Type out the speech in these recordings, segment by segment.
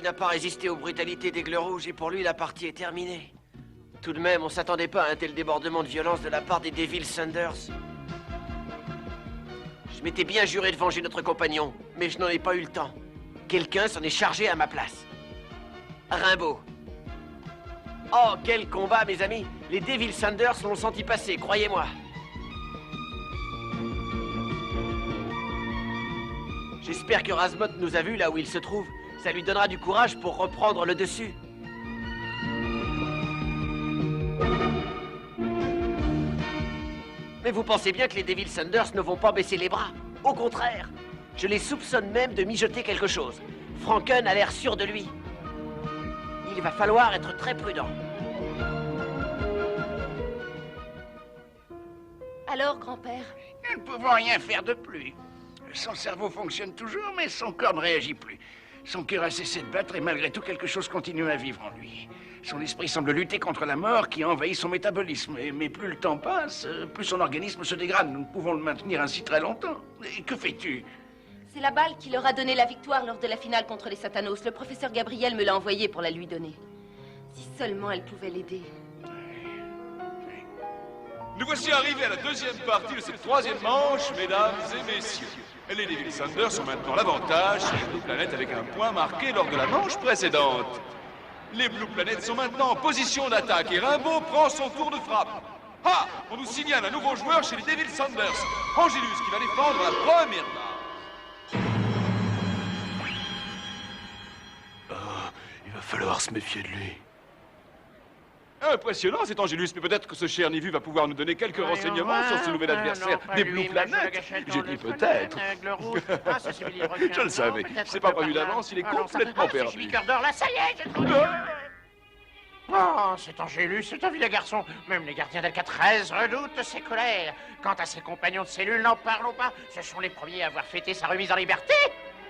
n'a pas résisté aux brutalités d'Aigle Rouge et pour lui, la partie est terminée. Tout de même, on s'attendait pas à un tel débordement de violence de la part des Devil Sanders. Je m'étais bien juré de venger notre compagnon, mais je n'en ai pas eu le temps. Quelqu'un s'en est chargé à ma place. Rimbaud. Oh, quel combat, mes amis! Les Devil Sanders l'ont senti passer, croyez-moi. J'espère que Razmot nous a vus là où il se trouve. Ça lui donnera du courage pour reprendre le dessus. Mais vous pensez bien que les Devil Sanders ne vont pas baisser les bras. Au contraire, je les soupçonne même de mijoter quelque chose. Franken a l'air sûr de lui. Il va falloir être très prudent. Alors, grand-père? Nous ne pouvons rien faire de plus. Son cerveau fonctionne toujours, mais son corps ne réagit plus. Son cœur a cessé de battre et malgré tout, quelque chose continue à vivre en lui. Son esprit semble lutter contre la mort qui envahit son métabolisme. Mais plus le temps passe, plus son organisme se dégrade. Nous ne pouvons le maintenir ainsi très longtemps. Et que fais-tu? C'est la balle qui leur a donné la victoire lors de la finale contre les Satanos. Le professeur Gabriel me l'a envoyée pour la lui donner. Si seulement elle pouvait l'aider. Nous voici arrivés à la deuxième partie de cette troisième manche, mesdames et messieurs. Les Devil Sanders ont maintenant l'avantage sur les Blue Planets avec un point marqué lors de la manche précédente. Les Blue Planets sont maintenant en position d'attaque et Rimbaud prend son tour de frappe. Ah! On nous signale un nouveau joueur chez les Devil Sanders. Angelus qui va défendre la première balle. Il va falloir se méfier de lui. Impressionnant cet Angelus, mais peut-être que ce cher Nivu va pouvoir nous donner quelques renseignements sur ce nouvel adversaire des Blue Planets. J'ai dit peut-être. Je le savais. C'est pas prévu d'avance, il est complètement perdu. D'or, là, ça y est, j'ai trouvé. Oh, cet Angélus, c'est un vilain garçon. Même les gardiens d'Alcatraz redoutent ses colères. Quant à ses compagnons de cellule, n'en parlons pas. Ce sont les premiers à avoir fêté sa remise en liberté.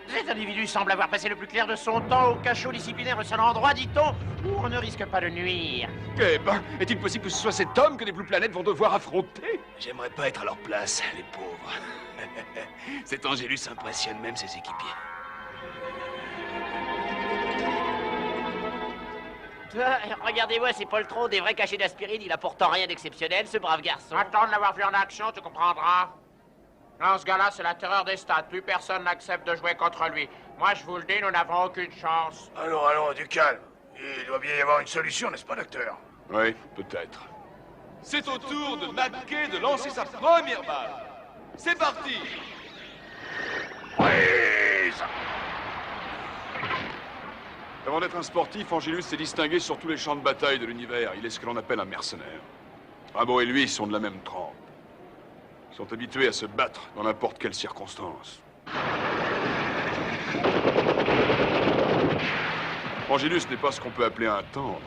Cet individu semble avoir passé le plus clair de son temps au cachot disciplinaire, le seul endroit, dit-on, où on ne risque pas de nuire. Eh ben, est-il possible que ce soit cet homme que les Blue Planets vont devoir affronter? J'aimerais pas être à leur place, les pauvres. Cet Angélus impressionne même ses équipiers. Regardez-moi ces poltrons, des vrais cachets d'aspirine. Il a pourtant rien d'exceptionnel, ce brave garçon. Attends de l'avoir vu en action, tu comprendras. Non, ce gars-là, c'est la terreur des stades. Plus personne n'accepte de jouer contre lui. Moi, je vous le dis, nous n'avons aucune chance. Allons, du calme. Il doit bien y avoir une solution, n'est-ce pas, docteur? Oui, peut-être. C'est au tour de McKay de lancer sa première balle. C'est parti! Prise! Avant d'être un sportif, Angelus s'est distingué sur tous les champs de bataille de l'univers. Il est ce que l'on appelle un mercenaire. Rimbaud et lui sont de la même trempe. Ils sont habitués à se battre dans n'importe quelle circonstance. Angelus n'est pas ce qu'on peut appeler un tendre.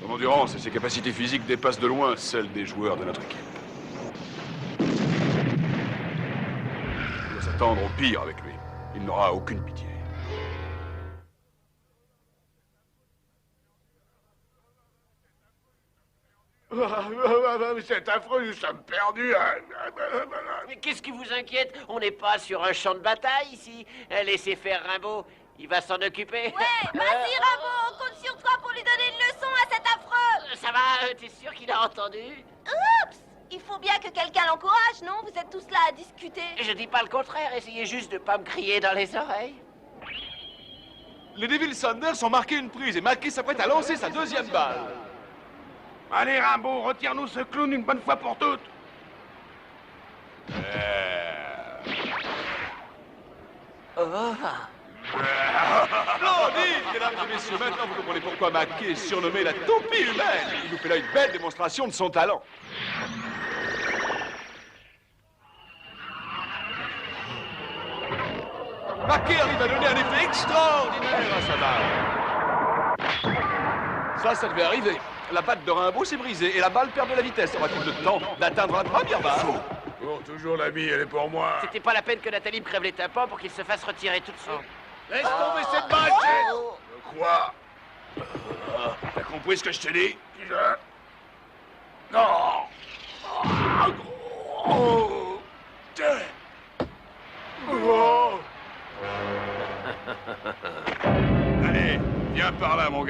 Son endurance et ses capacités physiques dépassent de loin celles des joueurs de notre équipe. On doit s'attendre au pire avec lui. Il n'aura aucune pitié. C'est affreux, nous sommes perdus. Mais qu'est-ce qui vous inquiète? On n'est pas sur un champ de bataille ici. Laissez faire Rimbaud. Il va s'en occuper. Ouais, vas-y, Rimbaud, on compte sur toi pour lui donner une leçon à cet affreux. Ça va, t'es sûr qu'il a entendu? Oups! Il faut bien que quelqu'un l'encourage, non? Vous êtes tous là à discuter. Je dis pas le contraire, essayez juste de pas me crier dans les oreilles. Les Devil Sanders ont marqué une prise et McKay s'apprête à lancer sa deuxième balle. Allez, Rimbaud, retire-nous ce clown une bonne fois pour toutes. Splendide, mesdames et messieurs. Maintenant, vous comprenez pourquoi McKay est surnommé la toupie humaine. Il nous fait là une belle démonstration de son talent. McKay arrive à donner un effet extraordinaire à sa balle. Ça devait arriver. La patte de Rimbaud s'est brisée et la balle perd de la vitesse. Aura-t-il le temps d'atteindre la première balle? Pour toujours, l'ami, elle est pour moi. C'était pas la peine que Nathalie me crève les tympans pour qu'il se fasse retirer tout de suite. Laisse tomber cette balle, Jet. Quoi? T'as compris ce que je te dis? Non.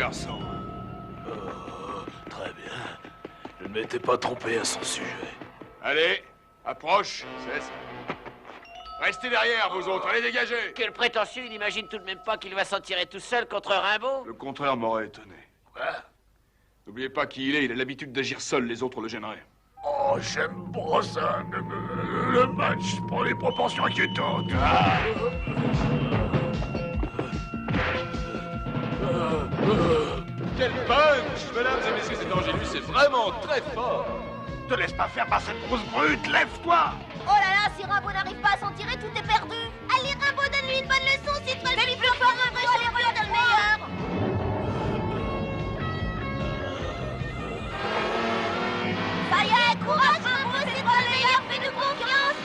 garçon. Très bien. Je ne m'étais pas trompé à son sujet. Allez, approche, cesse. Restez derrière, vous autres, allez dégager. Quel prétentieux, il n'imagine tout de même pas qu'il va s'en tirer tout seul contre Rimbaud. Le contraire m'aurait étonné. Quoi? N'oubliez pas qui il a l'habitude d'agir seul, les autres le gêneraient. Oh, j'aime pas ça. Le match prend des proportions inquiétantes. Quel punch! Mesdames et messieurs, cet Angélus est vraiment très fort. Te laisse pas faire par cette grosse brute, lève-toi! Oh là là, si Rimbaud n'arrive pas à s'en tirer, tout est perdu. Allez, Rimbaud, donne-lui une bonne leçon, c'est très bien. Plus fort, Rimbaud, allez, regarde le meilleur. Ça y est, courage, Rimbaud, c'est toi le meilleur, fais-nous confiance.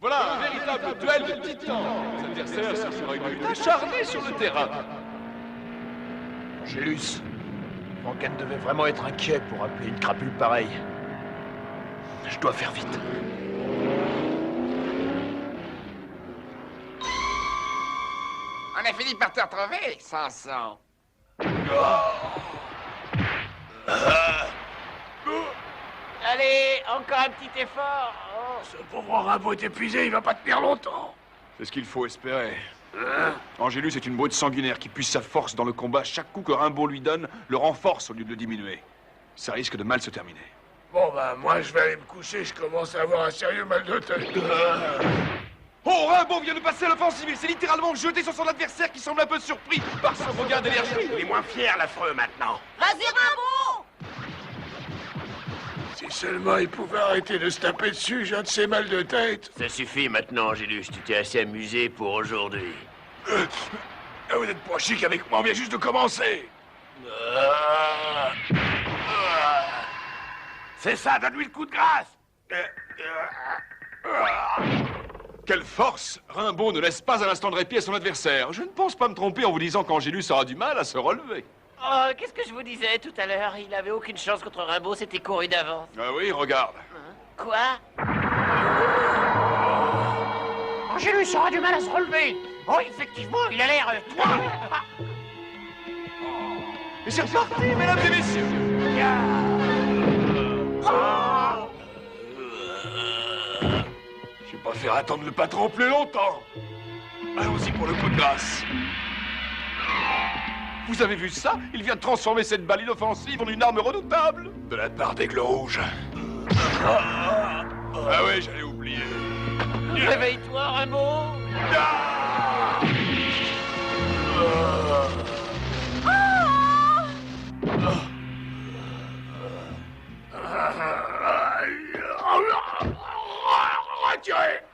Voilà un véritable duel de titans. Les adversaires se sont réunis acharnés sur le terrain. Angélus, Franken devait vraiment être inquiet pour appeler une crapule pareille. Je dois faire vite. On a fini par te retrouver, Samson. Allez, encore un petit effort. Oh. Ce pauvre Rimbaud est épuisé, il va pas tenir longtemps. C'est ce qu'il faut espérer. Angélus est une brute sanguinaire qui puise sa force dans le combat. Chaque coup que Rimbaud lui donne le renforce au lieu de le diminuer. Ça risque de mal se terminer. Bon, bah, moi, je vais aller me coucher, je commence à avoir un sérieux mal de tête. Oh, Rimbaud vient de passer à l'offensive. Il s'est littéralement jeté sur son adversaire qui semble un peu surpris par ce regain d'énergie. Il est moins fier, l'affreux, maintenant. Vas-y, Rimbaud. Si seulement il pouvait arrêter de se taper dessus, j'ai un de ces mal de tête. Ça suffit maintenant, Angélus. Tu t'es assez amusé pour aujourd'hui. Vous êtes pas chic avec moi, on vient juste de commencer. C'est ça, donne-lui le coup de grâce! Quelle force! Rimbaud ne laisse pas un instant de répit à son adversaire. Je ne pense pas me tromper en vous disant qu'Angélus aura du mal à se relever. Oh, qu'est-ce que je vous disais tout à l'heure? Il avait aucune chance contre Rimbaud, c'était couru d'avance. Ah oui, regarde. Quoi? Angélus aura du mal à se relever. Oh, effectivement, il a l'air... Et c'est reparti, mesdames et messieurs! Je vais pas faire attendre le patron plus longtemps. Allons-y pour le coup de grâce. Vous avez vu ça? Il vient de transformer cette balle inoffensive en une arme redoutable. De la part d'Aigle Rouge. Ah oui, j'allais oublier. Réveille-toi, Rimbaud! Retirez!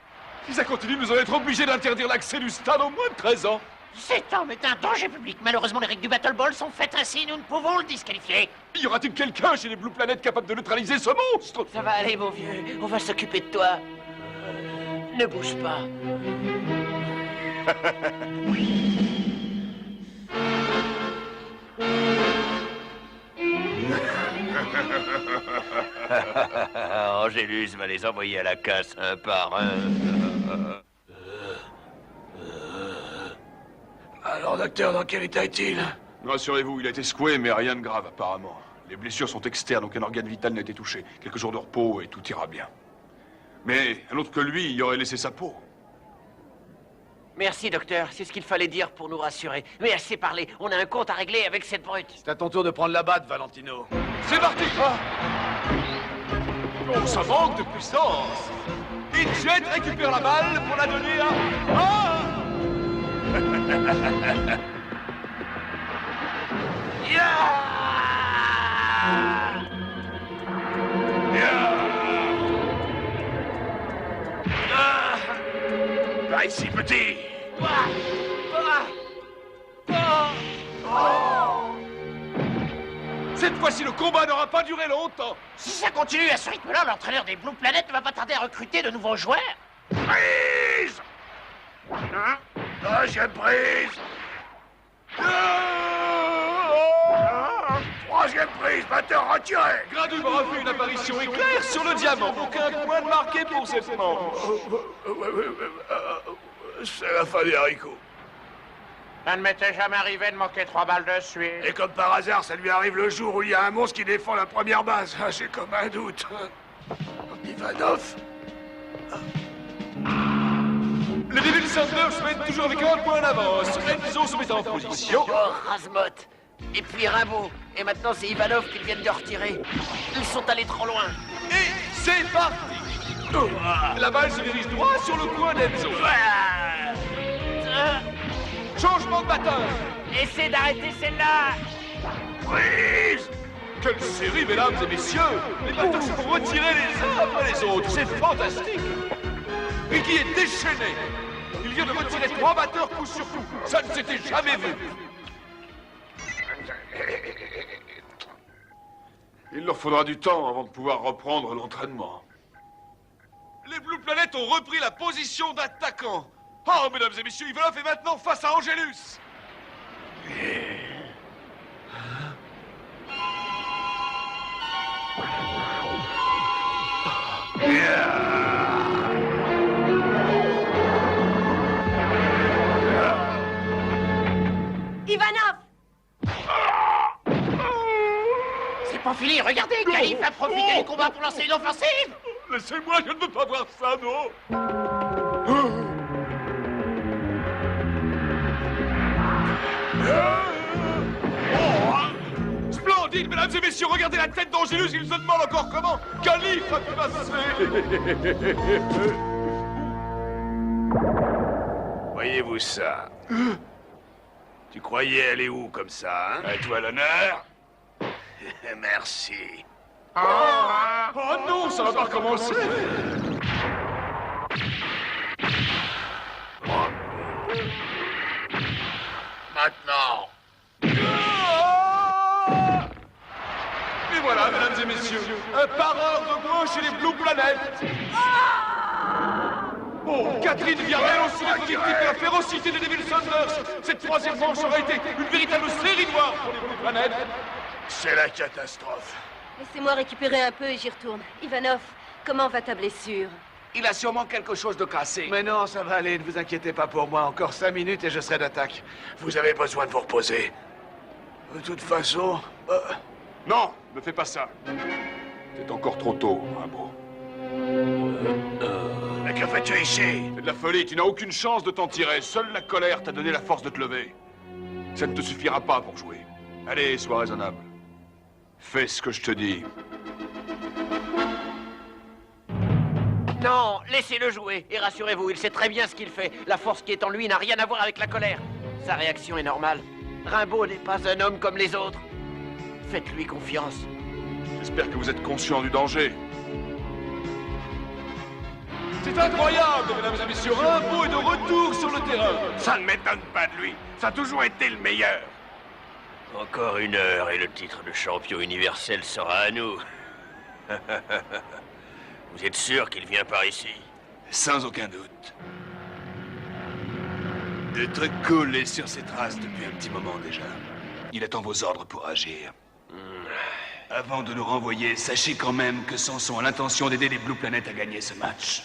Si ça continue, nous allons être obligés d'interdire l'accès du stade au moins de 13 ans. Cet homme est un danger public. Malheureusement, les règles du Battle Ball sont faites ainsi. Nous ne pouvons le disqualifier. Y aura-t-il quelqu'un chez les Blue Planet capable de neutraliser ce monstre? Ça va aller, mon vieux. On va s'occuper de toi. Ne bouge pas. Angélus va les envoyer à la casse un par un. Alors, docteur, dans quel état est-il? Rassurez-vous, il a été secoué, mais rien de grave apparemment. Les blessures sont externes, aucun organe vital n'a été touché. Quelques jours de repos et tout ira bien. Mais un autre que lui y aurait laissé sa peau. Merci, docteur. C'est ce qu'il fallait dire pour nous rassurer. Mais assez parlé. On a un compte à régler avec cette brute. C'est à ton tour de prendre la batte, Valentino. C'est parti! Oh, ça manque de puissance! Injet récupère la balle pour la donner à... Ah! Par ici, petit. Cette fois-ci, le combat n'aura pas duré longtemps! Si ça continue à ce rythme-là, l'entraîneur des Blue Planet ne va pas tarder à recruter de nouveaux joueurs. Prise! Deuxième prise! Troisième prise, batteur retiré. Gradum aura fait une apparition éclair sur le diamant. Aucun point de marqué pour cette manche. C'est la fin des haricots. Ça ne m'était jamais arrivé de manquer 3 balles de suite. Et comme par hasard, ça lui arrive le jour où il y a un monstre qui défend la première base. Ah, j'ai comme un doute. Ivanov. Les Devil Sanders mènent toujours avec un point d'avance. Enzo se met en position. Oh, Razmot. Et puis Rimbaud. Et maintenant, c'est Ivanov qu'ils viennent de retirer. Ils sont allés trop loin. Et c'est parti. La balle se dirige droit sur le coin d'Enzo. Changement de batteur. Essaie d'arrêter celle-là. Prise. Quelle série, mesdames et messieurs. Les batteurs se font retirer les uns après les autres. C'est fantastique. Ricky est déchaîné. Il vient de retirer 3 batteurs coup sur coup. Ça ne s'était jamais vu. Il leur faudra du temps avant de pouvoir reprendre l'entraînement. Les Blue Planet ont repris la position d'attaquant. Oh, mesdames et messieurs, Ivanov est maintenant face à Angelus. Ivanov! C'est pas fini, regardez, Calif a profité du combat pour lancer une offensive. Laissez-moi, je ne veux pas voir ça, non. Splendide, mesdames et messieurs, regardez la tête d'Angelus, il se demande encore comment Calif a pu passer. Voyez-vous ça? Tu croyais aller où comme ça, hein? À toi l'honneur. Merci. Oh non, ça va pas recommencer. Maintenant. Et voilà, mesdames et messieurs, un pareur de moins chez les Blue Planet. Oh, Catherine vient elle aussi d'être victime de la férocité des Devil Sanders. Cette troisième manche aura été une véritable série noire pour les Blue Planet. C'est la catastrophe. Laissez-moi récupérer un peu et j'y retourne. Ivanov, comment va ta blessure? Il a sûrement quelque chose de cassé. Mais non, ça va aller, ne vous inquiétez pas pour moi. Encore 5 minutes et je serai d'attaque. Vous avez besoin de vous reposer. De toute façon... Non, ne fais pas ça. C'est encore trop tôt, Rimbaud. Mais que fais-tu ici? C'est de la folie, tu n'as aucune chance de t'en tirer. Seule la colère t'a donné la force de te lever. Ça ne te suffira pas pour jouer. Allez, sois raisonnable. Fais ce que je te dis. Non, laissez-le jouer. Et rassurez-vous, il sait très bien ce qu'il fait. La force qui est en lui n'a rien à voir avec la colère. Sa réaction est normale. Rimbaud n'est pas un homme comme les autres. Faites-lui confiance. J'espère que vous êtes conscient du danger. C'est incroyable, mesdames et messieurs. Rimbaud est de retour sur le terrain. Ça ne m'étonne pas de lui. Ça a toujours été le meilleur. Encore 1 heure et le titre de champion universel sera à nous. Vous êtes sûr qu'il vient par ici? Sans aucun doute. Le truc cool est sur ses traces depuis un petit moment déjà. Il attend vos ordres pour agir. Avant de nous renvoyer, sachez quand même que Samson a l'intention d'aider les Blue Planet à gagner ce match.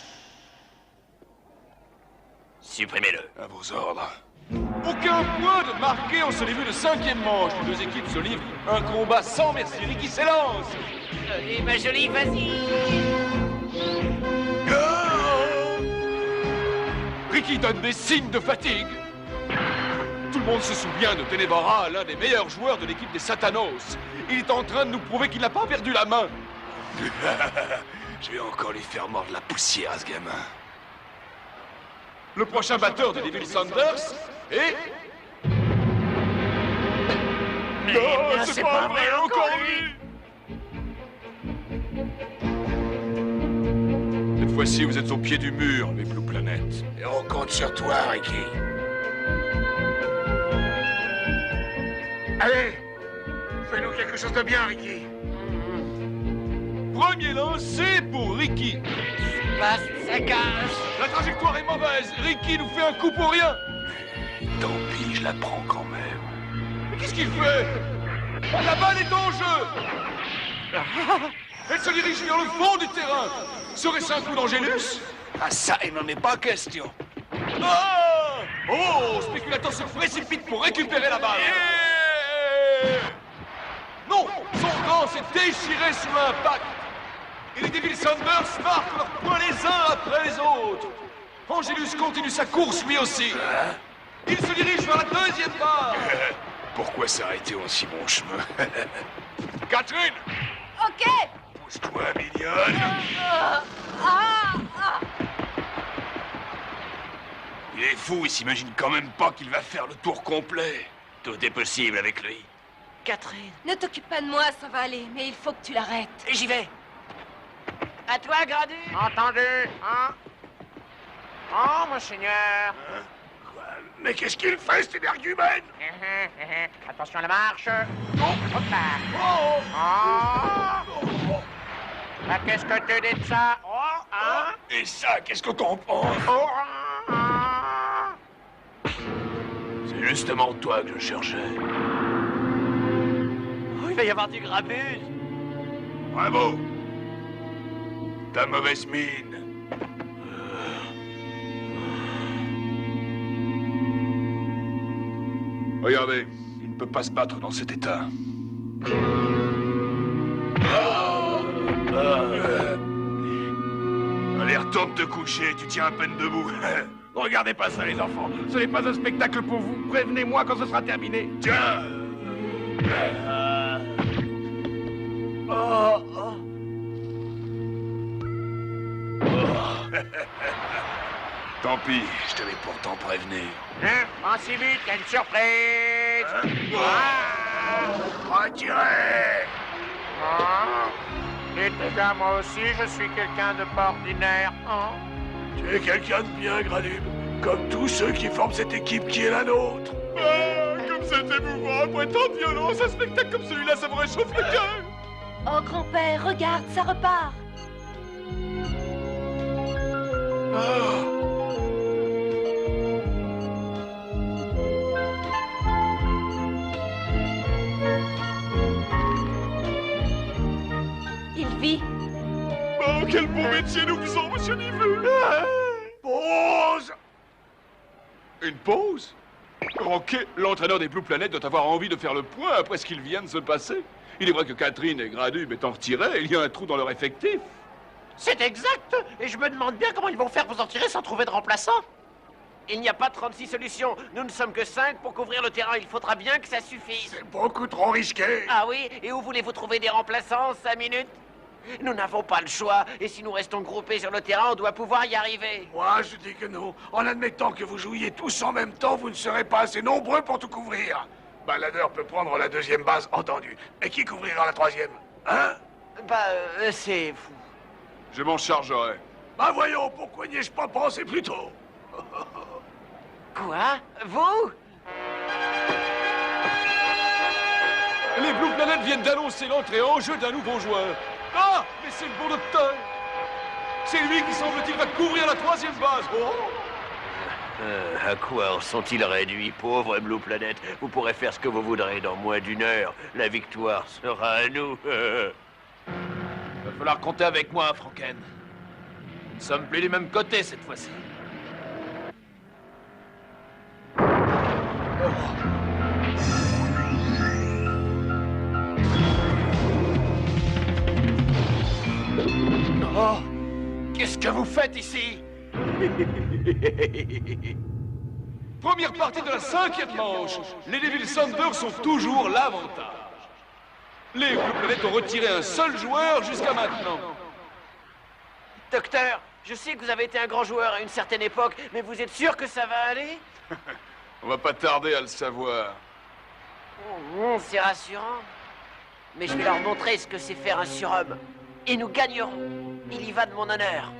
Supprimez-le. À vos ordres. Aucun point de marqué en ce début de 5e manche. Les deux équipes se livrent un combat sans merci. Ricky s'élance. Allez, ma jolie, vas-y. Ricky donne des signes de fatigue. Tout le monde se souvient de Tenebara, l'un des meilleurs joueurs de l'équipe des Satanos. Il est en train de nous prouver qu'il n'a pas perdu la main. Je vais encore lui faire mordre la poussière à ce gamin. Le prochain batteur de Devil Sanders est... Non, c'est pas vrai, encore lui. Cette fois-ci, vous êtes au pied du mur, les Blue Planet. Et on compte sur toi, Ricky. Allez, fais-nous quelque chose de bien, Ricky. Premier lancé pour Ricky. Passe, ça cache. La trajectoire est mauvaise. Ricky nous fait un coup pour rien. Tant pis, je la prends quand même. Mais qu'est-ce qu'il fait? La balle est en jeu. Elle se dirige vers le fond du terrain. Serait-ce un coup d'Angélus? Ah ça, il n'en est pas question. Ah! Oh, Spéculator se précipite pour récupérer la balle. Non, son gant s'est déchiré sous l'impact. Et les Devil Sanders marquent leurs points les uns après les autres. Angélus continue sa course lui aussi. Il se dirige vers la deuxième barre. Pourquoi s'arrêter en si bon chemin? Catherine! Ok. Pousse-toi, mignonne. Il est fou, il s'imagine quand même pas qu'il va faire le tour complet. Tout est possible avec lui. Catherine, Ne t'occupe pas de moi, ça va aller, mais il faut que tu l'arrêtes. j'y vais. À toi, Gradu. Entendu, hein? Oh, monseigneur. Mais qu'est-ce qu'il fait, cet énergumène? Attention à la marche. Hop là. Oh. Bah, qu'est-ce que tu dis de ça? Oh, hein? Et ça, qu'est-ce que t'en penses? Oh, C'est justement toi que je cherchais. Oh, il va y avoir du grabuge. Bravo. Ta mauvaise mine. Regardez, il ne peut pas se battre dans cet état. Allez, retourne te coucher, tu tiens à peine debout. Ne regardez pas ça, les enfants. Ce n'est pas un spectacle pour vous. Prévenez-moi quand ce sera terminé. Tiens. Tant pis, je t'avais pourtant prévenu. En si vite, il y a une surprise. Retirez! Et les gars, moi aussi, je suis quelqu'un de pas ordinaire. Hein? Tu es quelqu'un de bien, Granube. Comme tous ceux qui forment cette équipe qui est la nôtre. Comme c'est émouvant, après tant de violence, un spectacle comme celui-là, ça me réchauffe le cœur. Oh, grand-père, regarde, ça repart. Il vit. Oh, quel beau métier nous faisons, monsieur Niveux. Pause! Une pause? Ok, l'entraîneur des Blue Planet doit avoir envie de faire le point après ce qu'il vient de se passer. Il est vrai que Catherine et Gradub étant retirés, il y a un trou dans leur effectif. C'est exact. Et je me demande bien comment ils vont faire pour s'en tirer sans trouver de remplaçant. Il n'y a pas 36 solutions. Nous ne sommes que 5 pour couvrir le terrain. Il faudra bien que ça suffise. C'est beaucoup trop risqué. Ah oui? Et où voulez-vous trouver des remplaçants en 5 minutes? Nous n'avons pas le choix. Et si nous restons groupés sur le terrain, on doit pouvoir y arriver. Moi, je dis que non. En admettant que vous jouiez tous en même temps, vous ne serez pas assez nombreux pour tout couvrir. Baladeur peut prendre la deuxième base, entendu. Et qui couvrira la troisième? Hein? Bah, c'est fou. Je m'en chargerai. Bah voyons, pourquoi n'y ai-je pas pensé plus tôt? Quoi? Vous? Les Blue Planet viennent d'annoncer l'entrée en jeu d'un nouveau joueur. Ah, mais c'est le bon docteur. C'est lui qui, semble-t-il, va couvrir la troisième base. Oh. À quoi en sont-ils réduits, pauvre Blue Planet? Vous pourrez faire ce que vous voudrez dans moins d'une heure. La victoire sera à nous. Va falloir compter avec moi, Franken. Nous ne sommes plus du même côté cette fois-ci. Oh, qu'est-ce que vous faites ici? Première partie de la 5e manche. Les Devil Sanders sont toujours l'avantage. Les Blue Planet ont retiré un seul joueur jusqu'à maintenant. Docteur, je sais que vous avez été un grand joueur à une certaine époque, mais vous êtes sûr que ça va aller? On va pas tarder à le savoir. C'est rassurant. Mais je vais leur montrer ce que c'est faire un surhomme. Et nous gagnerons. Il y va de mon honneur.